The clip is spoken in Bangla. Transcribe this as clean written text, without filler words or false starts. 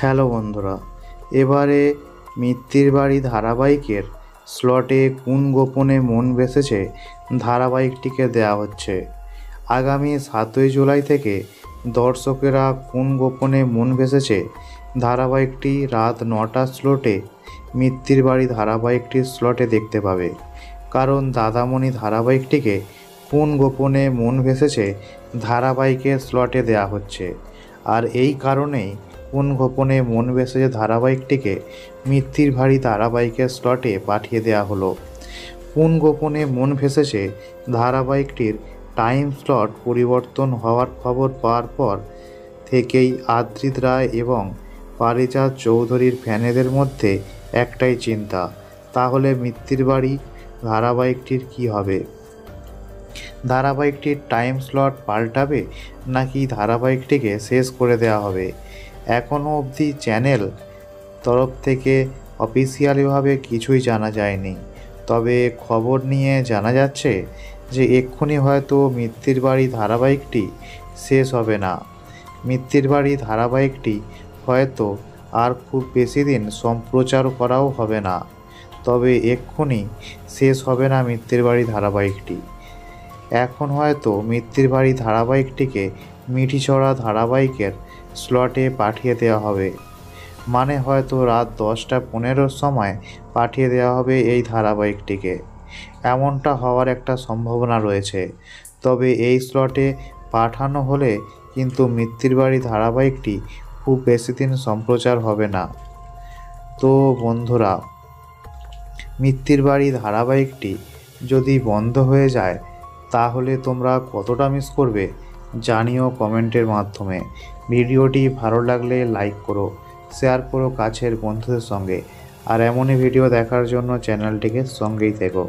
হ্যালো বন্ধুরা, এবারে মিত্তির বাড়ি ধারাবাহিকের স্লটে কোন গোপনে মন বেসেছে ধারাবাহিকটিকে দেয়া হচ্ছে। আগামী 7ই জুলাই থেকে দর্শকেরা কোন গোপনে মন ভেসেছে ধারাবাহিকটি রাত 9টার স্লটে মিত্তির বাড়ি ধারাবাহিকটির স্লটে দেখতে পাবে। কারণ দাদামণি ধারাবাহিকটিকে কোন গোপনে মন ভেসেছে ধারাবাহিকের স্লটে দেয়া হচ্ছে, আর এই কারণেই কোন গোপনে মন ভেসেছে ধারাবাহিকটিকে মিত্তির বাড়ি ধারাবাহিকের স্লটে পাঠিয়ে দেওয়া হলো। কোন গোপনে মন ভেসেছে ধারাবাহিকটির টাইম স্লট পরিবর্তন হওয়ার খবর পাওয়ার পর থেকেই আদ্রিত রায় এবং পারিজাত চৌধুরীর ফ্যানেদের মধ্যে একটাই চিন্তা, তাহলে মিত্তির বাড়ি ধারাবাহিকটির কী হবে? ধারাবাহিকটির টাইম স্লট পাল্টাবে নাকি ধারাবাহিকটিকে শেষ করে দেওয়া হবে? এখনও অবধি চ্যানেল তরফ থেকে অফিসিয়ালিভাবে কিছুই জানা যায়নি, তবে খবর নিয়ে জানা যাচ্ছে যে এক্ষুনি হয়তো মিত্তির বাড়ি ধারাবাহিকটি শেষ হবে না। মিত্তির বাড়ি ধারাবাহিকটি হয়তো আর খুব বেশি দিন সম্প্রচার করাও হবে না, তবে এক্ষুনি শেষ হবে না মিত্তির বাড়ি ধারাবাহিকটি। এখন হয়তো মিত্তির বাড়ি ধারাবাহিকটিকে মিঠিচড়া ধারাবাহিকের স্লটে পাঠিয়ে দেওয়া হবে, মানে হয়তো রাত 10টা 15 সময় পাঠিয়ে দেওয়া হবে এই ধারাবাহিকটিকে। এমনটা হওয়ার একটা সম্ভাবনা রয়েছে, তবে এই স্লটে পাঠানো হলে কিন্তু মিত্তির বাড়ি ধারাবাহিকটি খুব বেশি দিন সম্প্রচার হবে না। তো বন্ধুরা, মিত্তির বাড়ি ধারাবাহিকটি যদি বন্ধ হয়ে যায় তাহলে তোমরা কতটা মিস করবে জানিও কমেন্টের মাধ্যমে। ভিডিওটি ভালো লাগলে লাইক করো, শেয়ার করো কাছের বন্ধুদের সঙ্গে, আর এমনই ভিডিও দেখার জন্য চ্যানেলটিকে সঙ্গেই থেকো।